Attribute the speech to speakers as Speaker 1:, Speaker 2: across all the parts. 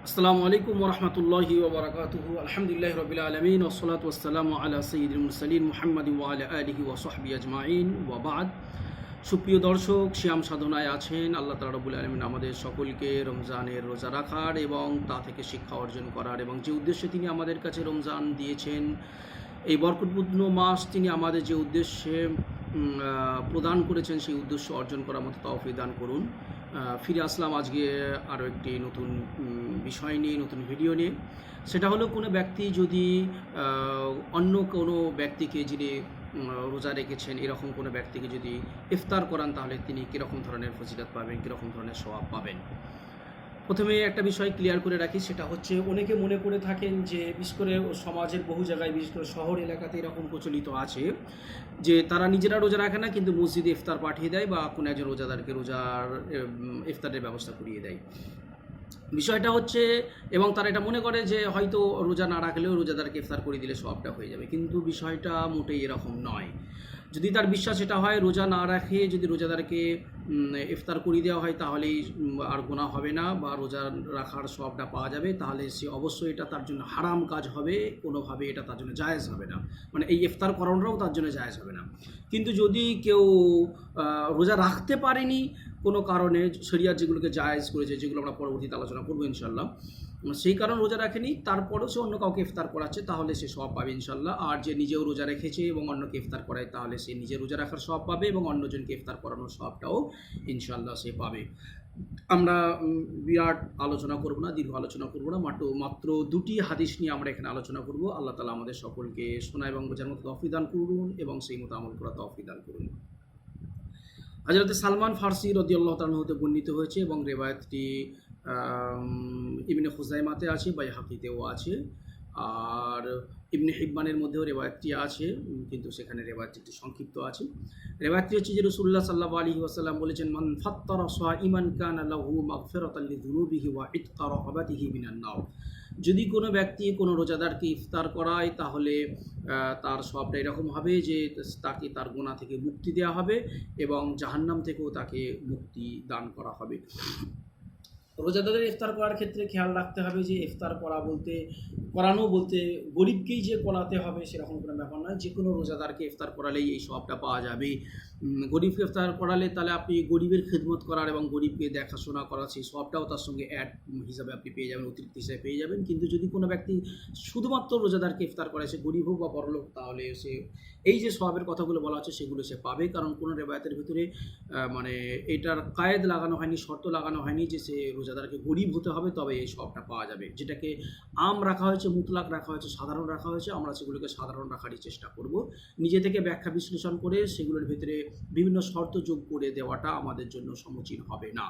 Speaker 1: আসসালামু আলাইকুম ওরহমতুল্লাহি ওবরাকাতুহু আলহামদুলিল্লাহি রাব্বিল আলামিন ওয়াসসালাতু ওয়াসসালামু আলা সাইয়্যিদিল মুরসালিন মুহাম্মাদিন ওয়া আলা আলিহি ওয়া সাহবিহি আজমাইন ওয়া বাদ। সুপ্রিয় দর্শক, সিয়াম সাধনায় আছেন আল্লাহ তাআলা রব্বুল আলামিন আমাদের সকলকে রমজানের রোজা রাখার এবং তা থেকে শিক্ষা অর্জন করার এবং যে উদ্দেশ্যে তিনি আমাদের কাছে রমজান দিয়েছেন, এই বরকতপূর্ণ মাস তিনি আমাদের যে উদ্দেশ্যে প্রদান করেছেন সেই উদ্দেশ্য অর্জন করার মতো তৌফিক দান করুন। ফিরে আসলাম আজকে আরও একটি নতুন বিষয় নিয়ে, নতুন ভিডিও নিয়ে। সেটা হলো কোনো ব্যক্তি যদি অন্য কোনো ব্যক্তিকে যিনি রোজা রেখেছেন এরকম কোনো ব্যক্তিকে যদি ইফতার করান, তাহলে তিনি কীরকম ধরনের ফজিলত পাবেন, কীরকম ধরনের সওয়াব পাবেন। প্রথমে একটা বিষয় ক্লিয়ার করে রাখি, সেটা হচ্ছে অনেকে মনে করে থাকেন যে বিশেষ করে সমাজের বহু জায়গায়, বিশেষ করে শহর এলাকাতে এরকম প্রচলিত আছে যে তারা নিজেরা রোজা রাখে না, কিন্তু মসজিদে ইফতার পাঠিয়ে দেয় বা কোনো একজন রোজাদারকে রোজার ইফতারের ব্যবস্থা করিয়ে দেয়। বিষয়টা হচ্ছে, এবং তারা এটা মনে করে যে হয়তো রোজা না রাখলেও রোজাদারকে ইফতার করে দিলে সওয়াবটা হয়ে যাবে, কিন্তু বিষয়টা মোটেই এরকম নয়। যদি তার বিশ্বাস এটা হয় রোজা না রাখে যদি রোজাদারকে ইফতার করিয়ে দেওয়া হয় তাহলেই আর গুনাহ হবে না বা রোজা রাখার সওয়াবটা পাওয়া যাবে, তাহলে সে অবশ্যই এটা তার জন্য হারাম কাজ হবে, কোনোভাবে এটা তার জন্য জায়েজ হবে না, মানে এই ইফতার করানোটাও তার জন্য জায়েজ হবে না। কিন্তু যদি কেউ রোজা রাখতে পারেনি কোনো কারণে, শরিয়ত যেগুলোকে জায়েজ করেছে, যেগুলো আমরা পরবর্তীতে আলোচনা করবো ইনশাল্লাহ, সেই কারণে রোজা রাখেনি, তারপরেও সে অন্য কাউকে ইফতার করাচ্ছে, তাহলে সে সওয়াব পাবে ইনশাল্লাহ। আর যে নিজেও রোজা রেখেছে এবং অন্যকে ইফতার করায়, তাহলে সে নিজে রোজা রাখার সওয়াব পাবে এবং অন্যজনকে ইফতার করানোর সওয়াবটাও ইনশাল্লাহ সে পাবে। আমরা বিরাট আলোচনা করব না, দীর্ঘ আলোচনা করব না, মাত্র দুটি হাদিস নিয়ে আমরা এখানে আলোচনা করব। আল্লাহ তাআলা আমাদের সকলকে শোনা এবং বোঝার মতো তৌফিক দান করুন এবং সেই মতো আমল করা তৌফিক দান করুন। হযরত সালমান ফারসি রাদিয়াল্লাহু তাআলা হতে বর্ণিত হয়েছে এবং রিওয়ায়াতটি ইবনে খুজাইমাতে আছে, বাইহাকিতেও আছে, আর ইবনে হিব্বানের মধ্যেও রিওয়ায়াতটি আছে, কিন্তু সেখানে রিওয়ায়াতটি একটু সংক্ষিপ্ত আছে। রিওয়ায়াতটি হচ্ছে যে রাসূলুল্লাহ সাল্লাল্লাহু আলাইহি ওয়াসাল্লাম বলেছেন, মান ফাত্তারা সাইমান কানা লাহু মাগফিরাতান লিযুনুবিহি ওয়া ইতকা রাকাবাতিহি মিনান নার। যদি কোনো ব্যক্তি কোনো রোজাদারকে ইফতার করায়, তাহলে তার সওয়াবটা এরকম হবে যে তাকে তার গুনাহ থেকে মুক্তি দেওয়া হবে এবং জাহান্নাম থেকেও তাকে মুক্তি দান করা হবে। রোজাদারের ইফতার করার ক্ষেত্রে খেয়াল রাখতে হবে যে ইফতার করানো বলতে গরিবকেই যে করাতে হবে সেরকম কোনো ব্যাপার নয়। যে কোনো রোজাদারকে ইফতার করালেই এই সওয়াবটা পাওয়া যাবে। গরিবকে ইফতার করালে তাহলে আপনি গরিবের খিদমত করার এবং গরিবকে দেখাশোনা করার সেই সওয়াবটাও তার সঙ্গে অ্যাড হিসাবে আপনি পেয়ে যাবেন, অতিরিক্ত হিসাবে পেয়ে যাবেন। কিন্তু যদি কোনো ব্যক্তি শুধুমাত্র রোজাদারকে ইফতার করে, সে গরিব হোক বা বড়লোক, তাহলে সে এই যে সওয়াবের কথাগুলো বলা হচ্ছে সেগুলো সে পাবে। কারণ কোনো রিওয়ায়াতের ভিতরে মানে এটার কায়েদ লাগানো হয়নি, শর্ত লাগানো হয়নি যে সে রোজাদারকে গরিব হতে হবে তবে এই সওয়াবটা পাওয়া যাবে। যেটাকে আম রাখা হয়েছে, মুতলাক রাখা হয়েছে, সাধারণ রাখা হয়েছে, আমরা সেগুলোকে সাধারণ রাখারই চেষ্টা করব। নিজে থেকে ব্যাখ্যা বিশ্লেষণ করে সেগুলোর ভিতরে বিভিন্ন শর্ত যোগ করে দেওয়াটা আমাদের জন্য সমীচীন হবে না।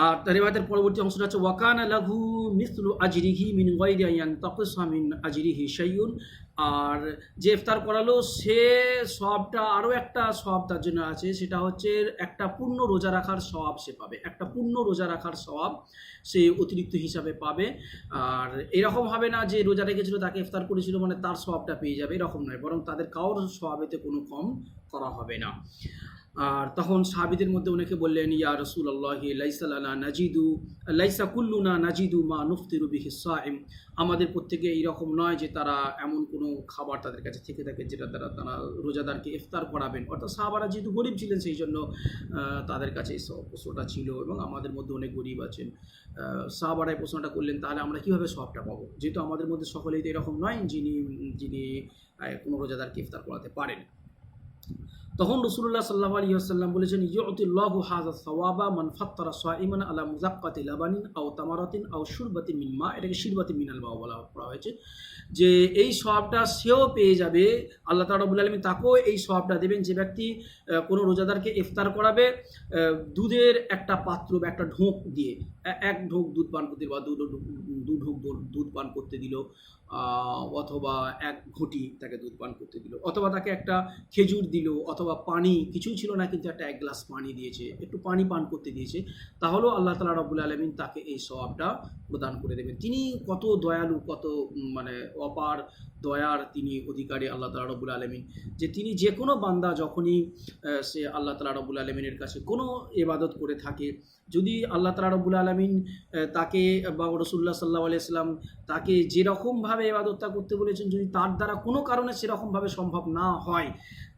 Speaker 1: আর রিওয়ায়াতের পরবর্তী অংশটা হচ্ছে ওয়াকানা লাহু মিসলু আজরিহি মিন গায়রি আন তাকসা মিন আজরিহি শাইউন। আর যে ইফতার করালো সে সওয়াবটা, আরও একটা সওয়াব তার জন্য আছে, সেটা হচ্ছে একটা পূর্ণ রোজা রাখার সওয়াব সে পাবে। একটা পূর্ণ রোজা রাখার সওয়াব সে অতিরিক্ত হিসাবে পাবে। আর এরকম হবে না যে রোজা রেখেছিল তাকে ইফতার করেছিল মানে তার সওয়াবটা পেয়ে যাবে, এরকম নয়, বরং তাদের কারোর সওয়াবেতে কোনো কম করা হবে না। আর তখন সাহাবীদের মধ্যে অনেকে বললেন, ইয়া রাসূলুল্লাহি লাইসা লানা নাজিদু লাইসা কুল্লুনা নাজিদু মা নুফতিরু বিহি সাইম। আমাদের প্রত্যেকে এইরকম নয় যে তারা এমন কোনো খাবার তাদের কাছে থেকে থাকে যেটা দ্বারা তারা রোজাদারকে ইফতার করাবেন। অর্থাৎ সাহাবারা যেহেতু গরিব ছিলেন সেই জন্য তাদের কাছে এই প্রশ্নটা ছিল, এবং আমাদের মধ্যে অনেক গরিব আছেন। সাহাবারা এই প্রশ্নটা করলেন, তাহলে আমরা কীভাবে সওয়াবটা পাবো, যেহেতু আমাদের মধ্যে সকলেই তো এরকম নয় যিনি কোনো রোজাদারকে ইফতার করাতে পারেন। তখন রাসূলুল্লাহ সাল্লাল্লাহু আলাইহি ওয়াসাল্লাম বলেছেন, ইউতিল্লাহু হাযা সাওয়াবা মান ফাত্তারা সাইমান আলা মুযাক্কাতি লাবানিন আও তামারাতিন আও শুরবাতিন মিন মা। এটাকে শিরবাতিন মিনাল মা বলা হয়েছে, যে এই সওয়াবটা সেও পেয়ে যাবে, আল্লাহ তাআলা রাব্বুল আলামিন তাকেও এই সওয়াবটা দেবেন। যে ব্যক্তি কোনো রোজাদারকে ইফতার করাবে দুধের একটা পাত্র বা একটা ঢোক দিয়ে, এক ঢোক দুধ পান করতে বা দু ঢোক দুধ পান করতে দিল, অথবা এক ঘটি তাকে দুধ পান করতে দিল, অথবা তাকে একটা খেজুর দিল, অথবা পানি, কিছুই ছিল না কিন্তু এক গ্লাস পানি দিয়েছে, একটু পানি পান করতে দিয়েছে, তাহলেও আল্লাহ তাআলা রাব্বুল আলামিন তাকে এই সওয়াবটা প্রদান করে দেবেন। তিনি কত দয়ালু, কত মানে অপার দয়ার তিনি অধিকারী আল্লাহ তাআলা রব্বুল আলামিন, যে তিনি যে কোনো বান্দা যখনই সে আল্লাহ তাআলা রব্বুল আলামিনের কাছে কোনো ইবাদত করে থাকে, যদি আল্লাহ তাআলা রব্বুল আলামিন তাকে বা রাসূলুল্লাহ সাল্লাল্লাহু আলাইহি ওয়াসাল্লাম তাকে যেরকমভাবে ইবাদতটা করতে বলেছেন, যদি তার দ্বারা কোনো কারণে সেরকমভাবে সম্ভব না হয়,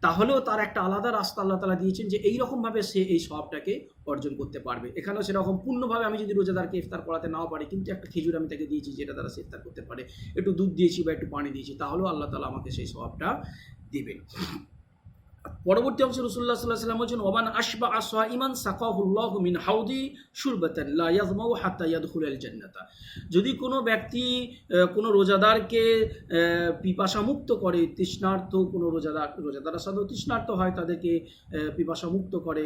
Speaker 1: তাহলেও তার একটা আলাদা রাস্তা আল্লাহ তাআলা দিয়েছেন যে এইরকমভাবে সে এই সওয়াবটাকে অর্জন করতে পারবে। এখানেও সেরকম পূর্ণভাবে আমি যদি রোজাদারকে ইফতার করাতে নাও পারি, কিন্তু একটা খেজুর আমি তাকে দিয়েছি যেটা দ্বারা সে ইফতার করতে পারে, একটু দুধ দিয়েছি বা একটু পানি দিয়েছি, তাহলেও আল্লাহ তাআলা আমাকে সেই সওয়াবটা দিবেন। পরবর্তী অংশে রাসূলুল্লাহ সাল্লাল্লাহু আলাইহি ওয়াসাল্লাম বলেছেন, ওয়ামান আশবা সাইমান সাকাহুল্লাহু মিন হাউদি শুরবাতান লা ইয়াযমাউ হাত্তা ইয়াদখুলাল জান্নাতা। যদি কোনো ব্যক্তি কোনো রোজাদারকে পিপাসামুক্ত করে, তৃষ্ণার্ত কোনো রোজাদার আসলে তৃষ্ণার্ত হয়, তাদেরকে পিপাসামুক্ত করে,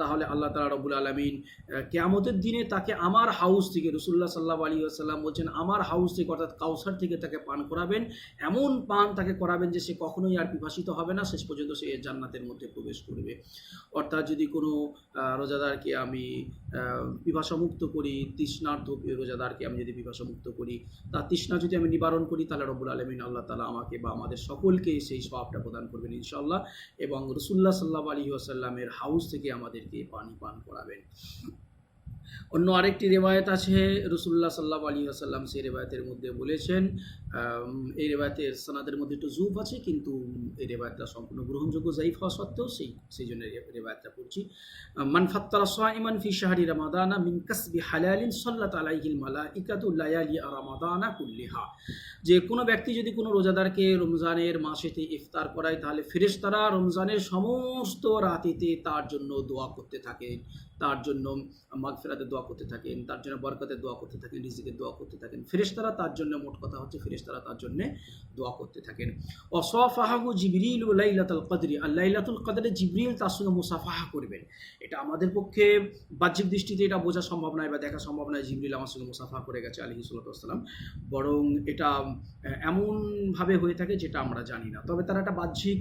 Speaker 1: তাহলে আল্লাহ তাআলা রব্বুল আলামিন কিয়ামতের দিনে তাকে আমার হাউস থেকে, রাসূলুল্লাহ সাল্লাল্লাহু আলাইহি ওয়াসাল্লাম বলছেন আমার হাউস থেকে অর্থাৎ কাউসার থেকে তাকে পান করাবেন, এমন পান তাকে করাবেন যে সে কখনোই আর পিপাসিত হবে না, শেষ পর্যন্ত সে জান্নাতের মধ্যে প্রবেশ করবে। অর্থাৎ যদি কোনো রোজাদারকে আমি পিপাসামুক্ত করি, তৃষ্ণার্ত রোজাদারকে আমি যদি পিপাসামুক্ত করি, তার তৃষ্ণা যদি আমি নিবারণ করি, তাহলে রব্বুল আলামিন আল্লাহ তাআলা আমাকে বা আমাদের সকলকে সেই সওয়াবটা প্রদান করবেন ইনশাআল্লাহ, এবং রাসূলুল্লাহ সাল্লাল্লাহু আলাইহি ওয়াসাল্লামের হাউস থেকে আমাদেরকে পানি পান করাবেন। অন্য আরেকটি রেওয়ায়েত আছে, রাসূলুল্লাহ সাল্লাল্লাহু আলাইহি ওয়াসাল্লাম সেই রেওয়ায়েতের মধ্যে বলেছেন, এই রেওয়ায়েতের সনদের মধ্যে একটু যুফ আছে, কিন্তু এই রেওয়ায়েতটা সম্পূর্ণ গ্রহণযোগ্য জাইফ হওয়া সত্ত্বেও সেই জন্য রেওয়ায়েতটা পড়ছি। মান ফাত্তারা সাইমান ফি শাহরি রমাদানা মিন কাসবি হালালিন সাল্লাত আলাইহিল মালাইকাতু লায়ালি রমাদানা কুল্লিহা। যে কোনো ব্যক্তি যদি কোনো রোজাদারকে রমজানের মাসেতে ইফতার করায়, তাহলে ফেরেশতারা রমজানের সমস্ত রাতেতে তার জন্য দোয়া করতে থাকেন, তার জন্য মাগফিরাতের দোয়া করতে থাকেন, তার জন্য বরকতের দোয়া করতে থাকেন, রিজিকের দোয়া করতে থাকেন। ফেরেশতারা তার জন্য, মোট কথা হচ্ছে ফেরেশতারা তার জন্য দোয়া করতে থাকেন। ওয়াসাফাহু জিবরিল লাইলাতুল কদরি, আর লাইলাতুল কদরে জিবরিল তার সঙ্গে মুসাফাহা করবেন। এটা আমাদের পক্ষে বাহ্যিক দৃষ্টিতে এটা বোঝা সম্ভব নয় বা দেখা সম্ভব নয় জিবরিল আমার সঙ্গে মুসাফাহা করে গেছে আলাইহিস সালাতু ওয়াসসালাম, বরং এটা এমনভাবে হয়ে থাকে যেটা আমরা জানি না। তবে তার একটা বাহ্যিক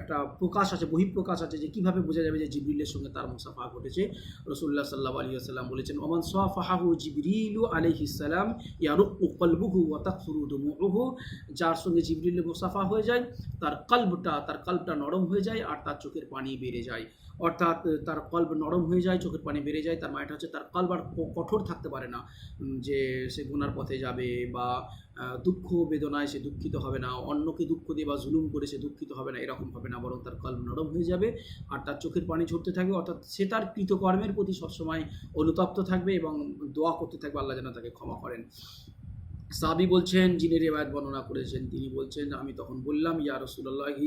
Speaker 1: একটা প্রকাশ আছে, বহিঃপ্রকাশ আছে, যে কীভাবে বোঝা যাবে যে জিবরিলের সঙ্গে তার মুসাফাহা ঘটেছে। রাসূলুল্লাহ সাল্লাল্লাহু আলাইহি ওয়াসাল্লাম বলেছেন, ওমান সাফাহাহু জিবরিলু আলাইহিস সালাম ইয়ারুক্কু কলবুহু ওয়া তাকফুরু দুমুউহু। যার সঙ্গে জিবরিলের মুসাফা হয়ে যায়, তার কলবটা নরম হয়ে যায় আর তার চোখের পানি বেড়ে যায়। অর্থাৎ তার কলব নরম হয়ে যায়, চোখের পানি বেড়ে যায়, তার মানেটা হচ্ছে তার কলব আর কঠোর থাকতে পারে না, যে সে গুনার পথে যাবে বা দুঃখ বেদনায় সে দুঃখিত হবে না, অন্যকে দুঃখ দিয়ে বা জুলুম করে সে দুঃখিত হবে না, এরকম হবে না, বরং তার কলব নরম হয়ে যাবে আর তার চোখের পানি ঝরতে থাকবে। অর্থাৎ সে তার কৃতকর্মের প্রতি সবসময় অনুতপ্ত থাকবে এবং দোয়া করতে থাকবে আল্লাহ যেন তাকে ক্ষমা করেন। সাহাবী বলছেন, যিনি রিওয়ায়াত বর্ণনা করেছেন, তিনি বলছেন, আমি তখন বললাম, ইয়া রাসূলুল্লাহি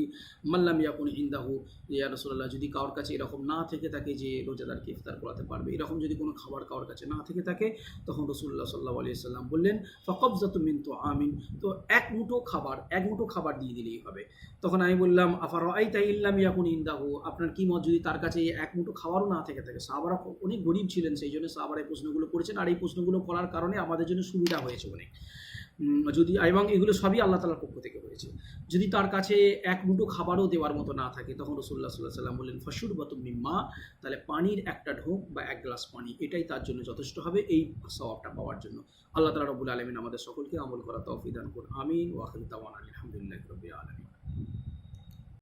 Speaker 1: মাল্লাম ইয়াকুন ইনদাহু, ইয়া রাসূলুল্লাহ, যদি কারোর কাছে এরকম না থেকে থাকে যে রোজাদারকে ইফতার করাতে পারবে, এরকম যদি কোনো খাবার কারোর কাছে না থেকে থাকে, তখন রাসূলুল্লাহ সাল্লাল্লাহু আলাইহি ওয়াসাল্লাম বললেন, ফাকাবযাতু মিন তুআমিন, তো এক মুঠো খাবার দিয়ে দিলেই হবে। তখন আমি বললাম, আফারাআইতা ইল্লাম ইয়াকুন ইনদাহু, আপনার কি মত যদি তার কাছে এক মুঠো খাবারও না থেকে থাকে। সাহাবারা অনেক গরিব ছিলেন, সেই জন্য সাহাবারা এই প্রশ্নগুলো করেছেন, আর এই প্রশ্নগুলো করার কারণে আমাদের জন্য সুবিধা হয়েছে অনেক। যদি, এবং এগুলো সবই আল্লাহ তাআলার পক্ষ থেকে হয়েছে। যদি তার কাছে এক মুঠো খাবারও দেওয়ার মতো না থাকে, তখন রাসূলুল্লাহ সাল্লাল্লাহু আলাইহি ওয়াসাল্লাম বললেন, ফাশুরবাতুম মিম্মা, তাহলে পানির একটা ঢোক বা এক গ্লাস পানি, এটাই তার জন্য যথেষ্ট হবে এই সওয়াবটা পাওয়ার জন্য। আল্লাহ তাআলা রব্বুল আলামিন আমাদের সকলকে আমল করার তৌফিক দান করুন। আমিন। ওয়া আখিরু দাওয়ানা আলহামদুলিল্লাহি রাব্বিল আলামিন।